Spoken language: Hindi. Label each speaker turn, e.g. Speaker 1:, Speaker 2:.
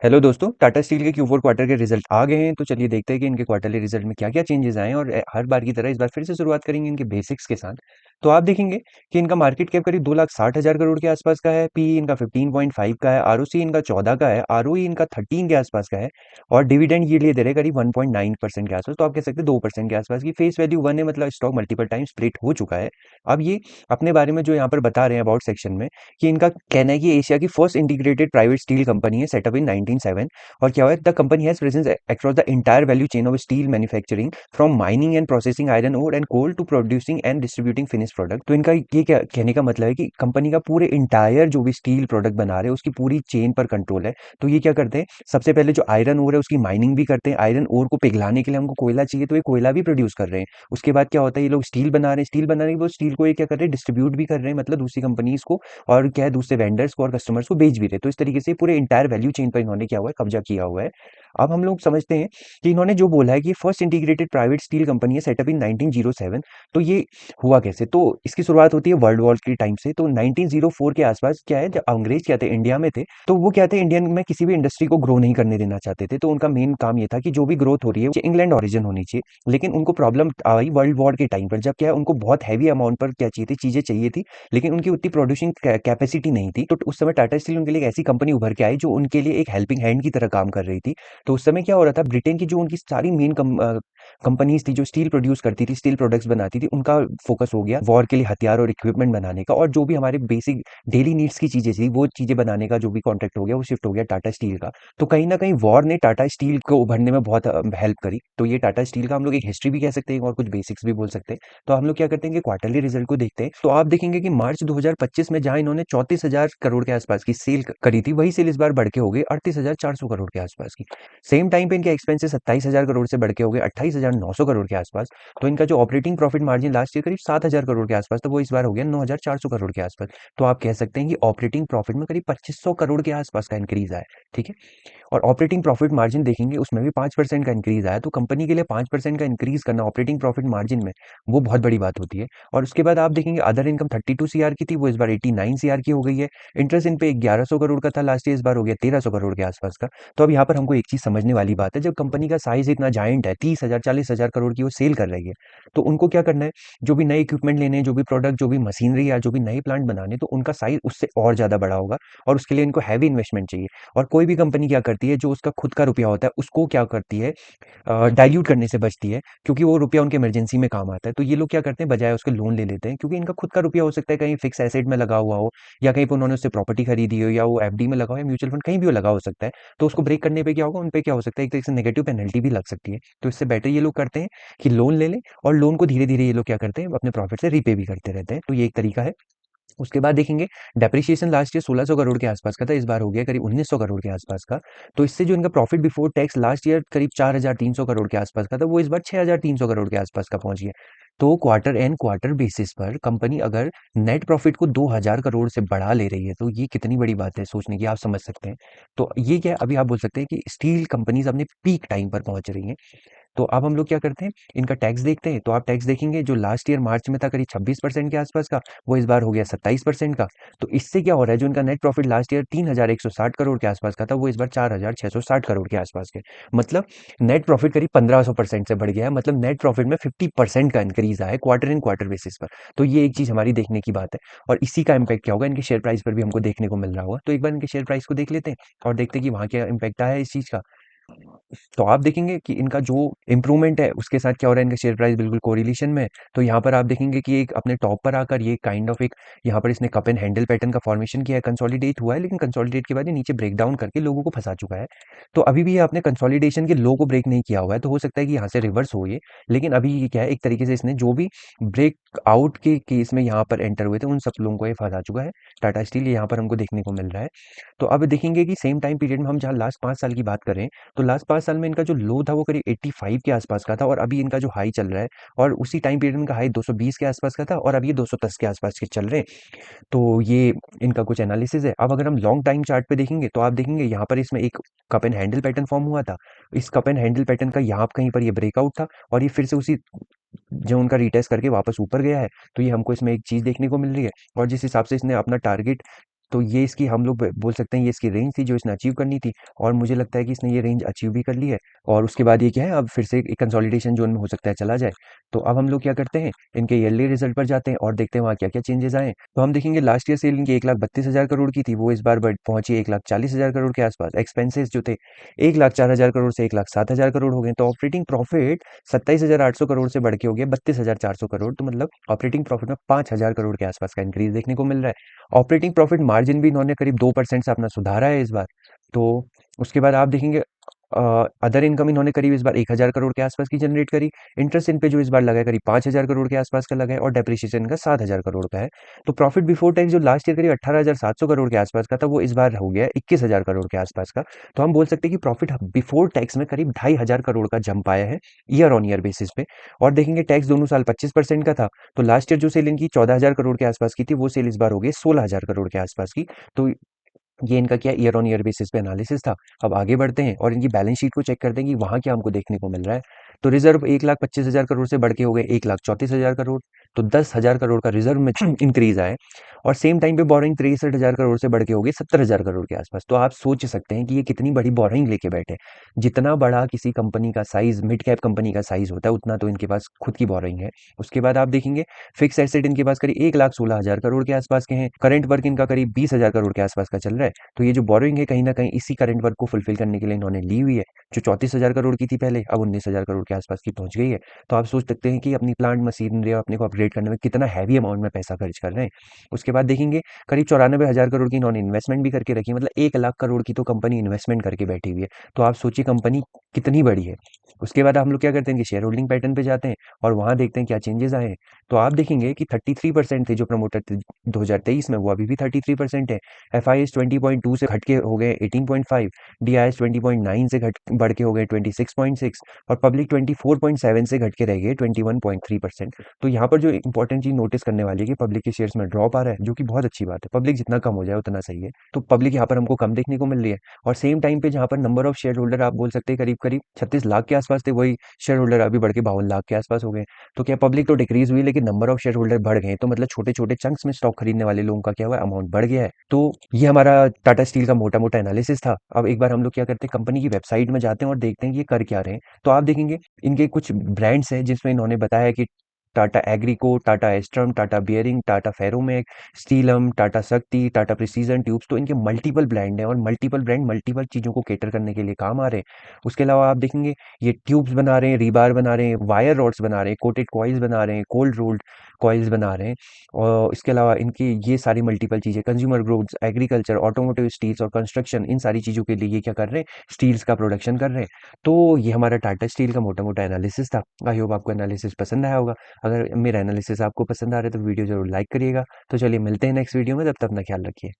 Speaker 1: हेलो दोस्तों, टाटा स्टील के Q4 क्वार्टर के रिजल्ट आ गए हैं। तो चलिए देखते हैं कि इनके क्वार्टरली रिजल्ट में क्या-क्या चेंजेस आए हैं और हर बार की तरह इस बार फिर से शुरुआत करेंगे इनके बेसिक्स के साथ। तो आप देखेंगे कि इनका मार्केट कैप करीब 2,60,000 करोड़ के आसपास का है, पीई इनका 15.5 का है, आरओसी इनका 14 का है, आरओई इनका 13 के आसपास का है और डिविडेंड यील्ड ये दे रहे हैं करीब 1.9% के आसपास। तो आप कह सकते हैं 2% के आसपास की फेस वैल्यू 1 है, मतलब स्टॉक मल्टीपल टाइम स्प्लिट हो चुका है। अब ये अपने बारे में जो यहाँ पर बता रहे हैं अबाउट सेक्शन में कि इनका कहना है कि एशिया की first integrated private steel company है, सेटअप इन 1907। और क्या हुआ है, the company has presence across the entire value chain of steel manufacturing from mining and processing iron ore and coal to producing and distributing finish product. तो इनका ये क्या कहने का मतलब है कि कंपनी का पूरे इंटायर जो भी स्टील प्रोडक्ट बना रहे हैं उसकी पूरी चेन पर कंट्रोल है। तो ये क्या करते हैं, सबसे पहले जो आयरन ओर है उसकी माइनिंग भी करते हैं, आयरन ओर को पिघलाने के लिए हमको कोयला चाहिए तो ये कोयला भी प्रोड्यूस कर रहे हैं। उसके बाद क्या होता है, ये लोग स्टील बना रहे हैं, स्टील बनाने के बाद स्टील को ये क्या कर रहे हैं, डिस्ट्रीब्यूट भी कर रहे हैं, मतलब दूसरी कंपनीज को और क्या है दूसरे वेंडर्स को और कस्टमर्स को बेच भी रहे हैं। तो इस तरीके से पूरे इंटायर वैल्यू चेन पर इन्होंने क्या हुआ है, कब्जा किया हुआ है। अब हम लोग समझते हैं कि इन्होंने जो बोला है कि first integrated private steel company है, सेटअप इन 1907। तो ये हुआ कैसे, तो इसकी शुरुआत होती है वर्ल्ड वॉर के टाइम से। तो 1904 के आसपास क्या है, जब अंग्रेज क्या थे इंडिया में थे, तो वो क्या थे, इंडियन में किसी भी इंडस्ट्री को ग्रो नहीं करने देना चाहते थे। तो उनका मेन काम ये था कि जो भी ग्रोथ हो रही है वो इंग्लैंड ओरिजिन होनी चाहिए। लेकिन उनको प्रॉब्लम आई वर्ल्ड वॉर के टाइम पर, जब क्या है उनको बहुत हैवी अमाउंट पर क्या चाहिए थी, चीजें चाहिए थी, लेकिन उनकी उतनी प्रोड्यूसिंग कैपेसिटी नहीं थी। तो उस समय टाटा स्टील उनके लिए एक ऐसी कंपनी उभर के आई जो उनके लिए एक हेल्पिंग हैंड की तरह काम कर रही थी। तो उस समय क्या हो रहा था, ब्रिटेन की जो उनकी सारी मेन कंपनीज थी जो स्टील प्रोड्यूस करती थी, स्टील प्रोडक्ट्स बनाती थी, उनका फोकस हो गया वॉर के लिए हथियार और इक्विपमेंट बनाने का, और जो भी हमारे बेसिक डेली नीड्स की चीजें थी वो चीजें बनाने का जो भी कॉन्ट्रैक्ट हो गया वो शिफ्ट हो गया टाटा स्टील का। तो कहीं ना कहीं वॉर ने टाटा स्टील को उभरने में बहुत हेल्प करी। तो ये टाटा स्टील का हम लोग एक हिस्ट्री भी कह सकते हैं और कुछ बेसिक्स भी बोल सकते हैं। तो हम लोग क्या करते हैं कि क्वार्टरली रिजल्ट को देखते हैं। तो आप देखेंगे कि मार्च 2025 में जहां इन्होंने 34,000 करोड़ के आसपास की सेल करी थी, वही सेल इस बार बढ़ के हो गई 38,400 करोड़ के आसपास की। सेम टाइम पे इनके एक्सपेंसेस 27,000 करोड़ से बढ़ के हो गए 28,900 करोड़ के आसपास। तो इनका जो operating profit margin last year करीब 7,000 करोड़ के आसपास था, वो इस बार हो गया 9,400 करोड़ के आसपास। तो आप कह सकते हैं कि ऑपरेटिंग प्रॉफिट में करीब 2,500 करोड़ के आसपास का इंक्रीज आया। ठीक है। और ऑपरेटिंग प्रॉफिट मार्जिन देखेंगे उसमें भी 5% का इंक्रीज आया। तो कंपनी के लिए 5% का इंक्रीज करना ऑपरेटिंग प्रॉफिट मार्जिन में, वो बहुत बड़ी बात होती है। और उसके बाद आप देखेंगे अदर इनकम 32 सीआर की थी, वो इस बार 89 सीआर की हो गई है। इंटरेस्ट इन पे 1100 करोड़ का था लास्ट ईयर, इस बार हो गया 1300 करोड़ के आसपास का। तो अब यहाँ पर हमको एक चीज समझने वाली बात है, जब कंपनी का साइज इतना जाइंट है, 30,000 40,000 करोड़ की वो सेल कर रही है, तो उनको क्या करना है, जो भी नए इक्विपमेंट लेने हैं, जो भी प्रोडक्ट, जो भी मशीनरी या जो भी नए प्लांट बनाने, तो उनका साइज उससे और ज्यादा बड़ा होगा और उसके लिए इनको हैवी इन्वेस्टमेंट चाहिए। और कोई भी कंपनी क्या करती है, जो उसका खुद का रुपया होता है उसको क्या करती है, डाइल्यूट करने से बचती है, क्योंकि वो रुपया उनके इमरजेंसी में काम आता है। तो ये लोग क्या करते हैं, बजाय उसके लोन ले लेते हैं, क्योंकि इनका खुद का रुपया हो सकता है कहीं फिक्स एसेट में लगा हुआ हो, या कहीं पर उन्होंने उससे प्रॉपर्टी खरीदी हो, या वो एफडी में लगा हो, या म्यूचुअल फंड कहीं भी वो लगा हो सकता है। तो उसको ब्रेक करने पे क्या होगा, उन पे क्या हो सकता है, एक तरीके से नेगेटिव पेनल्टी भी लग सकती है। तो इससे बेटर ये लोग करते हैं कि लोन ले लें, और लोन को धीरे धीरे ये लोग क्या करते हैं, अपने प्रॉफिट से रीपे भी करते रहते हैं। तो ये एक तरीका है। उसके बाद देखेंगे डेप्रिसिएशन लास्ट ईयर 1600 करोड़ के आसपास का था, इस बार हो गया करीब 1900 करोड़ के आसपास का। तो इससे जो इनका profit before tax last year करीब 4300 करोड़ के आसपास का था, वो इस बार 6300 करोड़ के आसपास का पहुंच गया। तो क्वार्टर एंड क्वार्टर बेसिस पर कंपनी अगर नेट प्रॉफिट को 2000 करोड़ से बढ़ा ले रही है, तो ये कितनी बड़ी बात है सोचने की, आप समझ सकते हैं। तो ये क्या है, अभी आप बोल सकते हैं कि स्टील कंपनीज अपने पीक टाइम पर पहुंच रही हैं। तो अब हम लोग क्या करते हैं, इनका टैक्स देखते हैं। तो आप टैक्स देखेंगे, जो लास्ट ईयर मार्च में था करीब 26% के आसपास का, वो इस बार हो गया 27% का। तो इससे क्या हो रहा है, जो इनका net profit last year 3,160 crore के आसपास का था, वो इस बार 4,660 करोड़ के आसपास के, मतलब नेट प्रॉफिट करीब 1500% से बढ़ गया है। मतलब नेट प्रॉफिट में 50% का इंक्रीज आया है क्वार्टर इन क्वार्टर बेसिस पर। तो ये एक चीज हमारी देखने की बात है। और इसी का इम्पैक्ट क्या होगा, इनके शेयर प्राइस पर भी हमको देखने को मिल रहा होगा। तो एक बार इनके शेयर प्राइस को देख लेते हैं और देखते हैं कि वहां क्या इम्पैक्ट आया है इस चीज का। तो आप देखेंगे कि इनका जो इंप्रूवमेंट है उसके साथ क्या हो रहा है, इनका शेयर प्राइस बिल्कुल कोरिलेशन में है। तो यहाँ पर आप देखेंगे कि एक अपने टॉप पर आकर ये काइंड ऑफ एक, यहाँ पर इसने कप एंड हैंडल पैटर्न का फॉर्मेशन किया है, कंसोलिडेट हुआ है, लेकिन कंसोलिडेट के बाद ये नीचे ब्रेक डाउन करके लोगों को फंसा चुका है। तो अभी भी ये आपने कंसोलिडेशन के लो को ब्रेक नहीं किया हुआ है, तो हो सकता है कि यहाँ से रिवर्स हो ये। लेकिन अभी ये क्या है, एक तरीके से इसने जो भी ब्रेक आउट के केस में यहाँ पर एंटर हुए थे उन सब लोगों को ये फंसा चुका है। टाटा स्टील यहाँ पर हमको देखने को मिल रहा है। तो अब देखेंगे कि सेम टाइम पीरियड में हम जहाँ लास्ट 5 साल की बात करें, तो लास्ट 5 साल में इनका जो लो था वो करीब 85 के आसपास का था, और अभी इनका जो हाई चल रहा है, और उसी टाइम पीरियड में इनका हाई 220 के आसपास का था, और अभी ये 210 के आसपास के चल रहे हैं। तो ये इनका कुछ एनालिसिस है। अब अगर हम लॉन्ग टाइम चार्ट पे देखेंगे, तो आप देखेंगे यहाँ पर इसमें एक cup and handle pattern form हुआ था। इस कप एंड हैंडल पैटर्न का यहाँ कहीं पर ये ब्रेकआउट था, और ये फिर से उसी जो उनका रिटेस्ट करके वापस ऊपर गया है। तो ये हमको इसमें एक चीज देखने को मिल रही है। और जिस हिसाब से इसने अपना टारगेट तो ये इसकी हम लोग बोल सकते हैं ये इसकी रेंज थी जो इसने अचीव करनी थी, और मुझे लगता है कि इसने ये रेंज अचीव भी कर ली है। और उसके बाद ये क्या है, अब फिर से एक कंसोलिडेशन जोन में हो सकता है चला जाए। तो अब हम लोग क्या करते हैं, इनके ईयरली रिजल्ट पर जाते हैं और देखते हैं वहाँ क्या क्या चेंजेस आए। तो हम देखेंगे लास्ट ईयर सेल इनकी 1,32,000 करोड़ की थी, वो इस बार बढ़ पहुंची 1,40,000 करोड़ के आसपास। एक्सपेंसेस जो थे 1,04,000 करोड़ से 1,07,000 करोड़ हो गए। तो ऑपरेटिंग प्रॉफिट 27,800 करोड़ से बढ़ के हो गया 32,400 करोड़। तो मतलब ऑपरेटिंग प्रॉफिट में 5,000 करोड़ के आसपास का इंक्रीज देखने को मिल रहा है। ऑपरेटिंग प्रॉफिट मार्जिन भी इन्होंने करीब 2% से अपना सुधारा है इस बार। तो उसके बाद आप देखेंगे अदर इनकम इन्होंने करीब इस बार 1,000 करोड़ के आसपास की जनरेट करी। इंटरेस्ट इन पे जो इस बार लगा है करीब 5,000 करोड़ के आसपास का लगा है, और डेप्रिसिएशन का 7,000 करोड़ का है। तो प्रॉफिट बिफोर टैक्स जो लास्ट ईयर करीब 18,700 करोड़ के आसपास का था, वो इस बार हो गया 21,000 करोड़ के आसपास का। तो हम बोल सकते हैं कि प्रॉफिट बिफोर टैक्स में करीब 2,500 करोड़ का जंप आया है ईयर ऑन ईयर बेसिस पे। और देखेंगे टैक्स दोनों साल 25% का था। तो लास्ट ईयर जो सेल इनकी 14,000 करोड़ के आसपास की थी, वो सेल इस बार हो गई 16,000 करोड़ के आसपास की। तो ये इनका क्या ईयर ऑन ईयर बेसिस पे एनालिसिस था। अब आगे बढ़ते हैं और इनकी बैलेंस शीट को चेक करते हैं कि वहाँ क्या हमको देखने को मिल रहा है। तो रिजर्व 1,25,000 करोड़ से बढ़ के हो गए 1,34,000 करोड़। तो 10,000 करोड़ का रिजर्व में इंक्रीज आया। और सेम टाइम पे बोरिंग 63,000 करोड़ से बढ़ के हो गई 70,000 करोड़ के आसपास। तो आप सोच सकते हैं कि ये कितनी बड़ी बोरिंग लेके बैठे। जितना बड़ा किसी कंपनी का साइज, मिड कैप कंपनी का साइज होता है, उतना तो इनके पास खुद की बोरिंग है। उसके बाद आप देखेंगे फिक्स एसेट इनके पास करीब 1,16,000 करोड़ के आसपास के हैं। करंट वर्क इनका करीब 20,000 करोड़ के आसपास का चल रहा है। तो ये जो बोरोइंग है कहीं न कहीं इसी करंट वर्क को फुलफिल करने के लिए इन्होंने ली हुई है, जो 34,000 करोड़ की थी पहले, अब 19,000 करोड़ के आसपास की पहुँच गई है। तो आप सोच सकते हैं कि अपनी प्लांट मशीनरी और अपने को अपग्रेड करने में कितना हैवी अमाउंट में पैसा खर्च कर रहे हैं। उसके बाद देखेंगे करीब 94,000 करोड़ की इन्होंने इन्वेस्टमेंट भी करके रखी है, मतलब 1,00,000 करोड़ की तो कंपनी इन्वेस्टमेंट करके बैठी हुई है। तो आप सोचिए कंपनी कितनी बड़ी है। उसके बाद हम लोग क्या करते हैं कि शेयर होल्डिंग पैटर्न पे जाते हैं और वहाँ देखते हैं क्या चेंजेस आए हैं। तो आप देखेंगे कि 33% थे जो प्रमोटर थे 2023 में, वो अभी भी 33% है। एफआईएस 20.2 से घट के हो गए 18.5, डीआईएस 20.9 से घट बढ़ के हो गए 26.6, और पब्लिक 24.7 से घट के रह गए 21.3%। तो यहाँ पर जो इंपॉर्टेंट चीज नोटिस करने वाली है कि पब्लिक के शेयर्स में ड्रॉप आ रहा है, जो कि बहुत अच्छी बात है। पब्लिक जितना कम हो जाए उतना सही है। तो पब्लिक यहाँ पर हमको कम देखने को मिल रही है। और सेम टाइम पे जहाँ पर नंबर ऑफ शेयर होल्डर आप बोल सकते हैं करीब करीब 36 लाख के आसपास थे, वही शेयर होल्डर अभी बढ़ के 52 लाख के आसपास हो गए। तो क्या पब्लिक तो डिक्रीज हुई, लेकिन नंबर ऑफ शेयर होल्डर बढ़ गए। तो मतलब छोटे छोटे चंक्स में स्टॉक खरीदने वाले लोगों का क्या हुआ, अमाउंट बढ़ गया है। तो ये हमारा टाटा स्टील का मोटा मोटा एनालिसिस था। अब एक बार हम लोग क्या करते हैं, कंपनी की वेबसाइट में जाते हैं और देखते हैं कि ये कर क्या रहे हैं। तो आप देखेंगे इनके कुछ ब्रांड्स हैं जिसमें इन्होंने बताया कि टाटा एग्रीको, टाटा एस्ट्रम, टाटा बियरिंग, टाटा फेरोमैक, स्टीलम, टाटा शक्ति, टाटा प्रिसीजन ट्यूब्स। तो इनके मल्टीपल ब्रांड हैं और मल्टीपल ब्रांड मल्टीपल चीज़ों को कैटर करने के लिए काम आ रहे हैं। उसके अलावा आप देखेंगे ये ट्यूब्स बना रहे हैं, रीबार बना रहे हैं, वायर रॉड्स बना रहे हैं, कोटेड कॉइल्स बना रहे हैं, कोल्ड रोल्ड कॉइल्स बना रहे हैं। और इसके अलावा इनकी ये सारी मल्टीपल चीज़ें consumer goods, agriculture, automotive, steels और कंस्ट्रक्शन, इन सारी चीज़ों के लिए ये क्या कर रहे हैं, स्टील्स का प्रोडक्शन कर रहे हैं। तो ये हमारा टाटा स्टील का मोटा मोटा एनालिसिस था। आई होप आपको एनालिसिस पसंद आया होगा। अगर मेरा एनालिसिस आपको पसंद आ रहा है तो वीडियो जरूर लाइक करिएगा। तो चलिए मिलते हैं नेक्स्ट वीडियो में, तब तक अपना ख्याल रखिए।